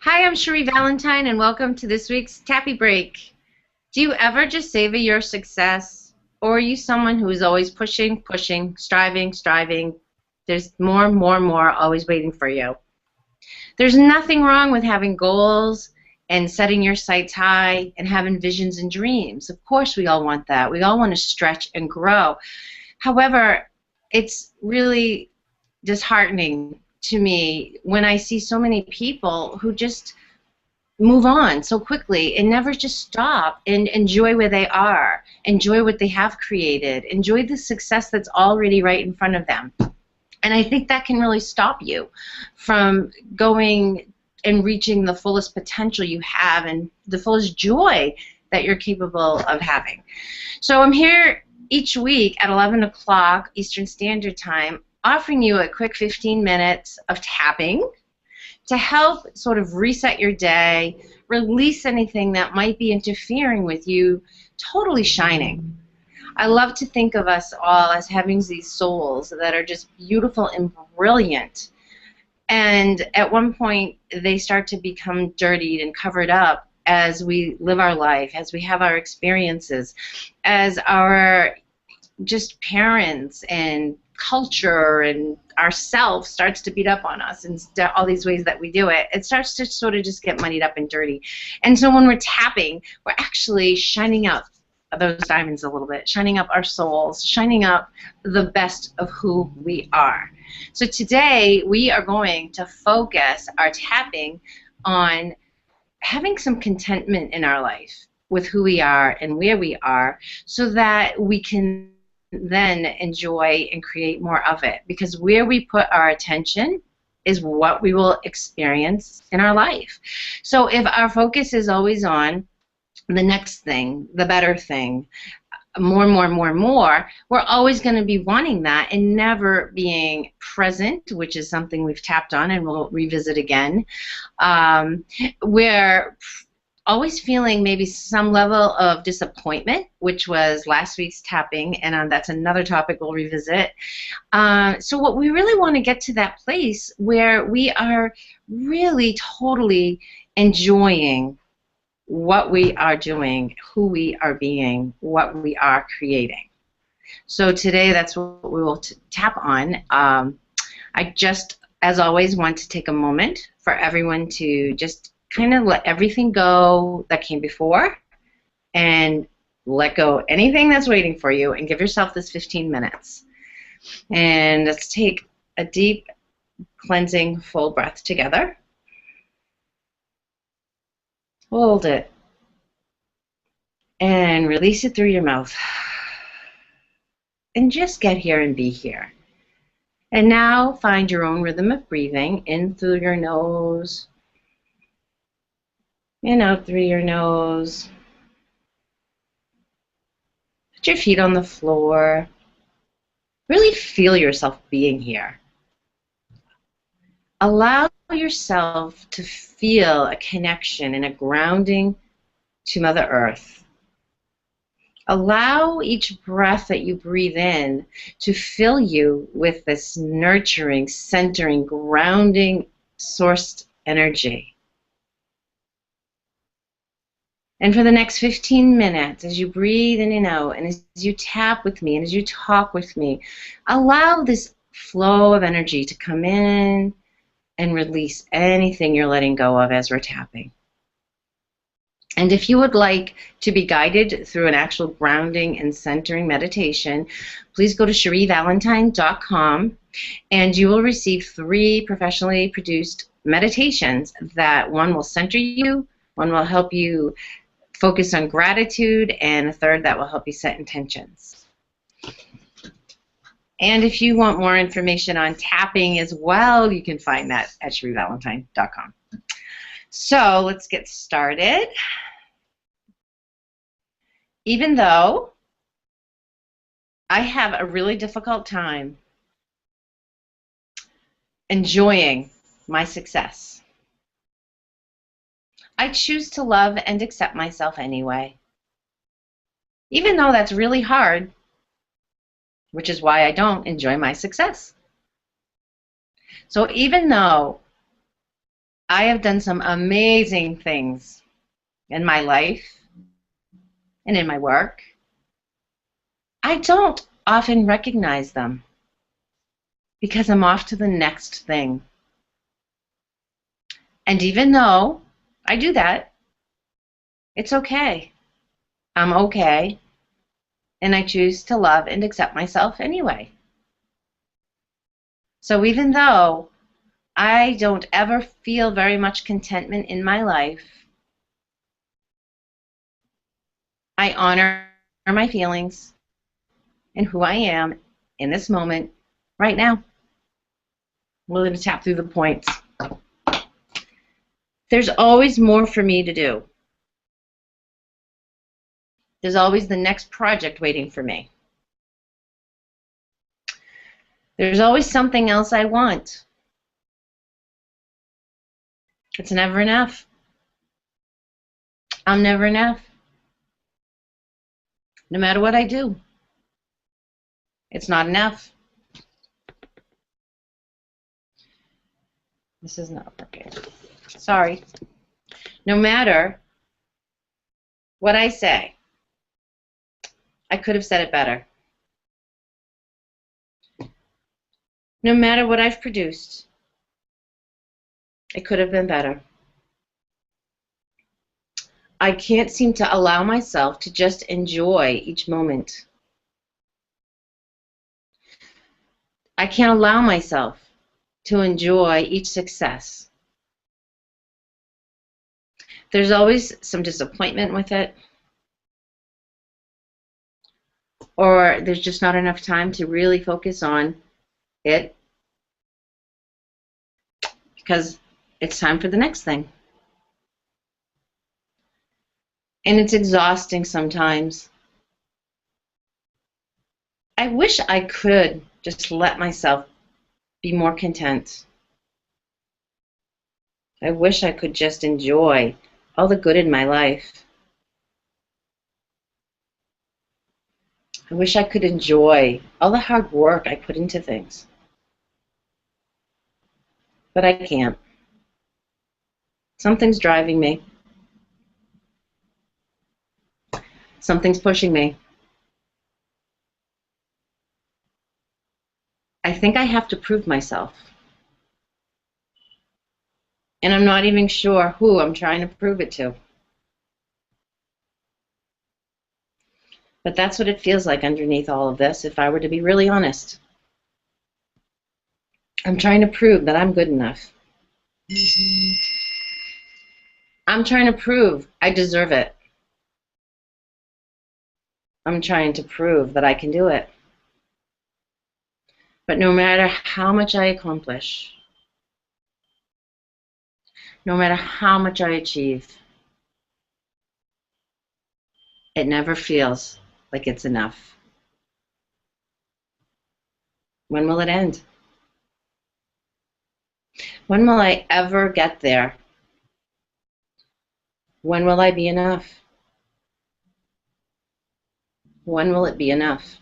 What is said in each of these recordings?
Hi, I'm Cherie Valentine, and welcome to this week's Tappy Break. Do you ever just savor your success? Or are you someone who is always pushing, pushing, striving, striving? There's more, more, more always waiting for you. There's nothing wrong with having goals and setting your sights high and having visions and dreams. Of course, we all want that. We all want to stretch and grow. However, it's really disheartening to me when I see so many people who just move on so quickly and never just stop and enjoy where they are, enjoy what they have created, enjoy the success that's already right in front of them. And I think that can really stop you from going and reaching the fullest potential you have and the fullest joy that you're capable of having. So I'm here each week at 11 o'clock Eastern Standard Time offering you a quick 15 minutes of tapping to help sort of reset your day, release anything that might be interfering with you totally shining. I love to think of us all as having these souls that are just beautiful and brilliant. And at one point, they start to become dirtied and covered up as we live our life, as we have our experiences, as our just parents and culture and ourself starts to beat up on us and all these ways that we do it. It starts to sort of just get muddied up and dirty. And so when we're tapping, we're actually shining up those diamonds a little bit, shining up our souls, shining up the best of who we are. So today we are going to focus our tapping on having some contentment in our life with who we are and where we are so that we can then enjoy and create more of it, because where we put our attention is what we will experience in our life. So if our focus is always on the next thing, the better thing, more and more and more and more, we're always going to be wanting that and never being present, which is something we've tapped on and we'll revisit again. We're always feeling maybe some level of disappointment, which was last week's tapping, and that's another topic we'll revisit. So what we really want to get to that place where we are really totally enjoying what we are doing, who we are being, what we are creating. So today that's what we will tap on. I just, as always, want to take a moment for everyone to just kind of let everything go that came before and let go anything that's waiting for you and give yourself this 15 minutes. And let's take a deep, cleansing, full breath together. Hold it. And release it through your mouth. And just get here and be here. And now find your own rhythm of breathing in through your nose and out through your nose. Put your feet on the floor. Really feel yourself being here. Allow yourself to feel a connection and a grounding to Mother Earth. Allow each breath that you breathe in to fill you with this nurturing, centering, grounding, sourced energy. And for the next 15 minutes, as you breathe in and out, and as you tap with me, and as you talk with me, allow this flow of energy to come in and release anything you're letting go of as we're tapping. And if you would like to be guided through an actual grounding and centering meditation, please go to CherieValentine.com and you will receive 3 professionally produced meditations that one will center you, one will help you focus on gratitude, and a third that will help you set intentions. And if you want more information on tapping as well, you can find that at CherieValentine.com. So let's get started. Even though I have a really difficult time enjoying my success, I choose to love and accept myself anyway. Even though that's really hard, which is why I don't enjoy my success. So even though I have done some amazing things in my life and in my work. I don't often recognize them because I'm off to the next thing. And even though I do that, it's okay. I'm okay. And I choose to love and accept myself anyway. So even though I don't ever feel very much contentment in my life, I honor my feelings and who I am in this moment right now. We're going to tap through the points. There's always more for me to do. There's always the next project waiting for me. There's always something else I want. It's never enough. I'm never enough. No matter what I do, it's not enough. This is not working. Sorry. No matter what I say, I could have said it better. No matter what I've produced, it could have been better. I can't seem to allow myself to just enjoy each moment. I can't allow myself to enjoy each success. There's always some disappointment with it, or there's just not enough time to really focus on it because it's time for the next thing. And it's exhausting sometimes. I wish I could just let myself be more content. I wish I could just enjoy all the good in my life. I wish I could enjoy all the hard work I put into things. But I can't. Something's driving me. Something's pushing me. I think I have to prove myself. And I'm not even sure who I'm trying to prove it to. But that's what it feels like underneath all of this, if I were to be really honest. I'm trying to prove that I'm good enough. I'm trying to prove I deserve it. I'm trying to prove that I can do it. But no matter how much I accomplish, no matter how much I achieve, it never feels like it's enough. When will it end? When will I ever get there? When will I be enough? When will it be enough?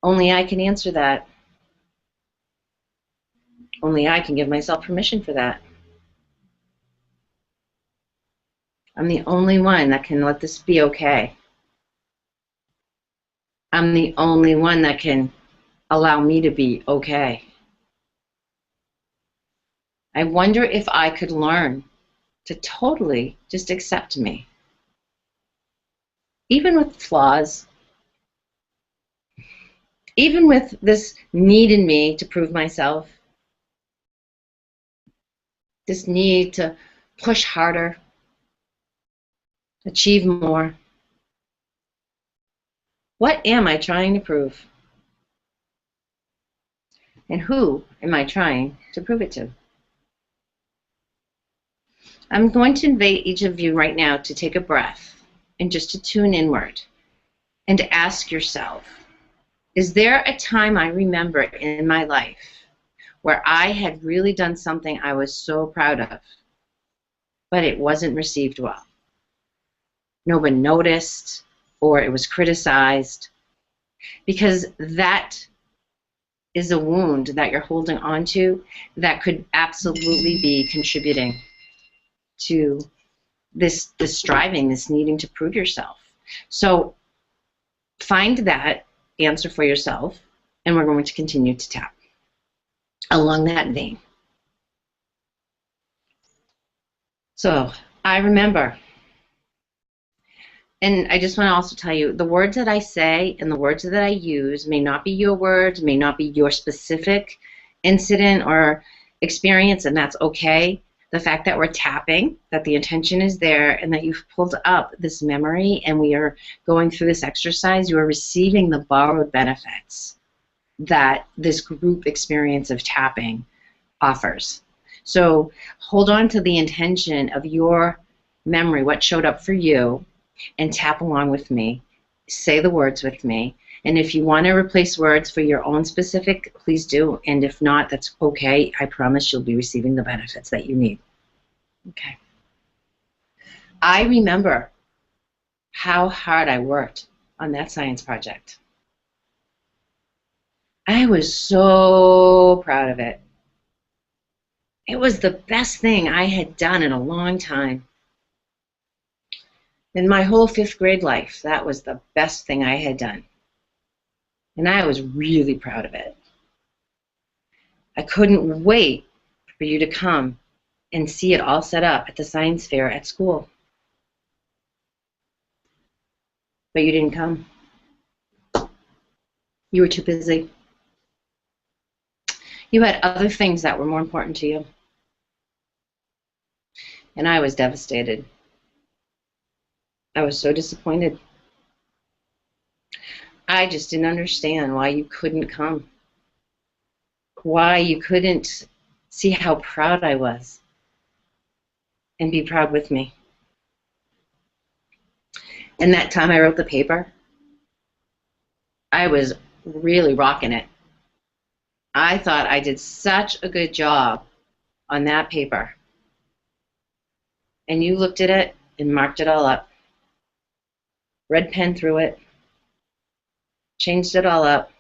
Only I can answer that. Only I can give myself permission for that. I'm the only one that can let this be okay. I'm the only one that can allow me to be okay. I wonder if I could learn to totally just accept me. Even with flaws, even with this need in me to prove myself, this need to push harder, achieve more. What am I trying to prove? And who am I trying to prove it to? I'm going to invite each of you right now to take a breath and just to tune inward and to ask yourself, is there a time I remember in my life where I had really done something I was so proud of, but it wasn't received well? No one noticed, or it was criticized, because that is a wound that you're holding on to that could absolutely be contributing to this striving, this needing to prove yourself. So find that answer for yourself, and we're going to continue to tap along that vein. So I remember, and I just want to also tell you, the words that I say and the words that I use may not be your words, may not be your specific incident or experience, and that's okay. The fact that we're tapping, that the intention is there, and that you've pulled up this memory and we are going through this exercise, you are receiving the borrowed benefits that this group experience of tapping offers. So hold on to the intention of your memory, what showed up for you, and tap along with me. Say the words with me. And if you want to replace words for your own specific, please do. And if not, that's okay. I promise you'll be receiving the benefits that you need. Okay. I remember how hard I worked on that science project. I was so proud of it. It was the best thing I had done in a long time. In my whole 5th grade life, that was the best thing I had done. And I was really proud of it. I couldn't wait for you to come and see it all set up at the science fair at school. But you didn't come. You were too busy. You had other things that were more important to you. And I was devastated. I was so disappointed. I just didn't understand why you couldn't come. Why you couldn't see how proud I was and be proud with me. And that time I wrote the paper, I was really rocking it. I thought I did such a good job on that paper. And you looked at it and marked it all up. Red pen through it. Changed it all up.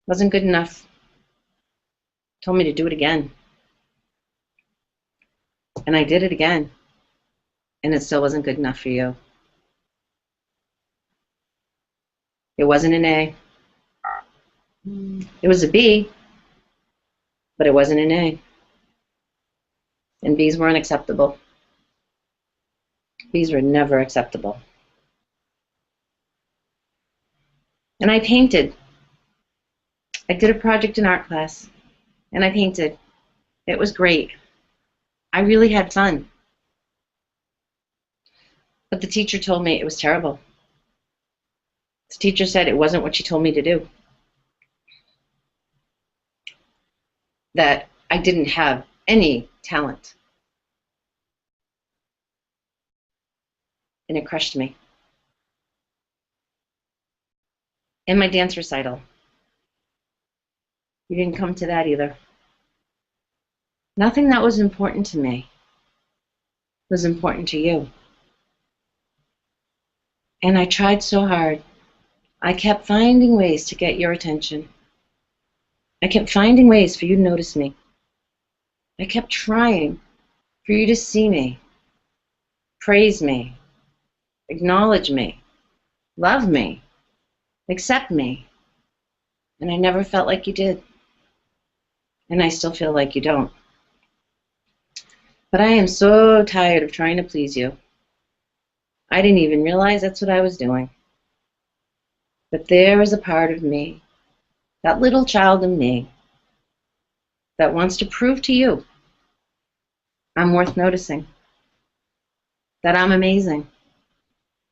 Wasn't good enough. Told me to do it again. And I did it again. And it still wasn't good enough for you. It wasn't an A. It was a B, but it wasn't an A. And B's weren't acceptable. B's were never acceptable. And I painted. I did a project in art class, and I painted. It was great. I really had fun. But the teacher told me it was terrible. The teacher said it wasn't what she told me to do. That I didn't have any talent. And it crushed me. And my dance recital. You didn't come to that either. Nothing that was important to me was important to you. And I tried so hard. I kept finding ways to get your attention. I kept finding ways for you to notice me. I kept trying for you to see me, praise me, acknowledge me, love me, accept me. And I never felt like you did. And I still feel like you don't. But I am so tired of trying to please you. I didn't even realize that's what I was doing. But there is a part of me, that little child in me, that wants to prove to you I'm worth noticing, that I'm amazing,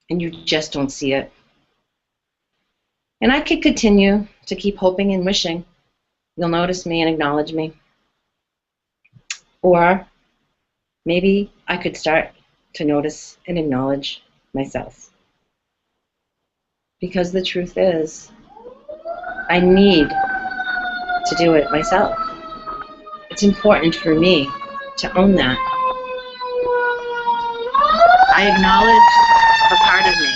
and you just don't see it. And I could continue to keep hoping and wishing you'll notice me and acknowledge me. Or maybe I could start to notice and acknowledge myself. Because the truth is, I need to do it myself. It's important for me to own that. I acknowledge a part of me.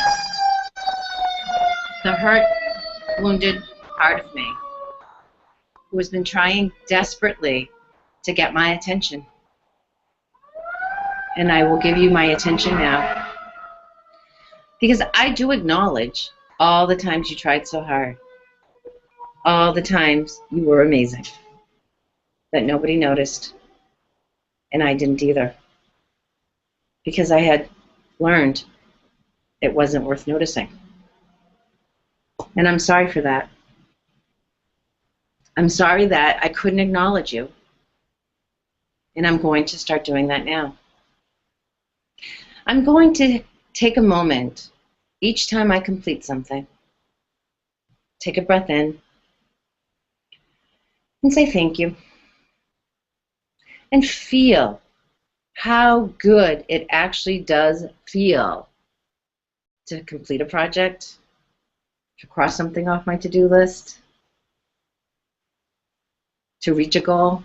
The hurt, wounded, part of me who has been trying desperately to get my attention. And I will give you my attention now. Because I do acknowledge all the times you tried so hard. All the times you were amazing. That nobody noticed. And I didn't either. Because I had learned it wasn't worth noticing. And I'm sorry for that. I'm sorry that I couldn't acknowledge you. And I'm going to start doing that now. I'm going to take a moment each time I complete something. Take a breath in and say thank you. And feel how good it actually does feel to complete a project, to cross something off my to-do list, to reach a goal.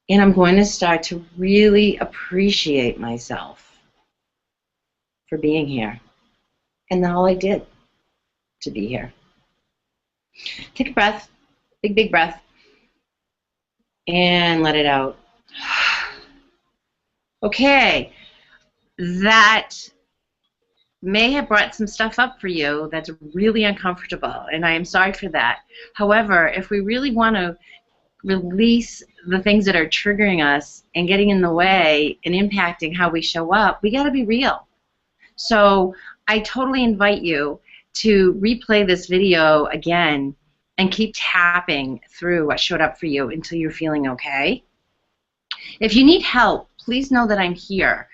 And I'm going to start to really appreciate myself for being here and all I did to be here. Take a breath, big, big breath, and let it out. Okay, that may have brought some stuff up for you that's really uncomfortable, and I am sorry for that. However, if we really want to release the things that are triggering us and getting in the way and impacting how we show up, we got to be real. So I totally invite you to replay this video again and keep tapping through what showed up for you until you're feeling okay. If you need help, please know that I'm here.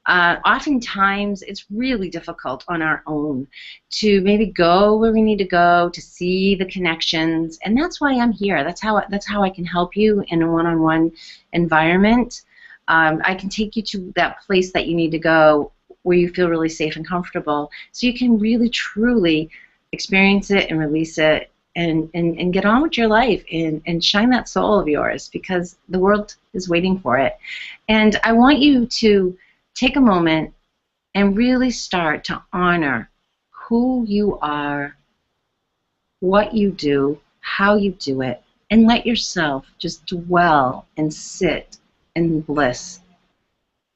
Oftentimes, it's really difficult on our own to maybe go where we need to go, to see the connections, and that's why I'm here. That's how I can help you in a one-on-one environment. I can take you to that place that you need to go where you feel really safe and comfortable, so you can really, truly experience it and release it and get on with your life and shine that soul of yours, because the world is waiting for it. And I want you to take a moment and really start to honor who you are, what you do, how you do it, and let yourself just dwell and sit in bliss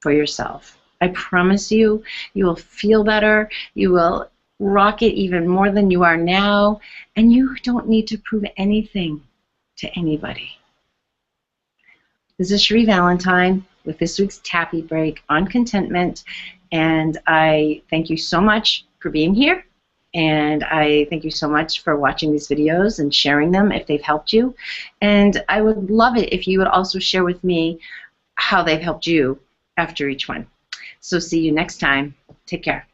for yourself. I promise you, you will feel better, you will rock it even more than you are now, and you don't need to prove anything to anybody. This is Cherie Valentine with this week's Tappy Break on contentment, and I thank you so much for being here, and I thank you so much for watching these videos and sharing them if they've helped you, and I would love it if you would also share with me how they've helped you after each one. So see you next time. Take care.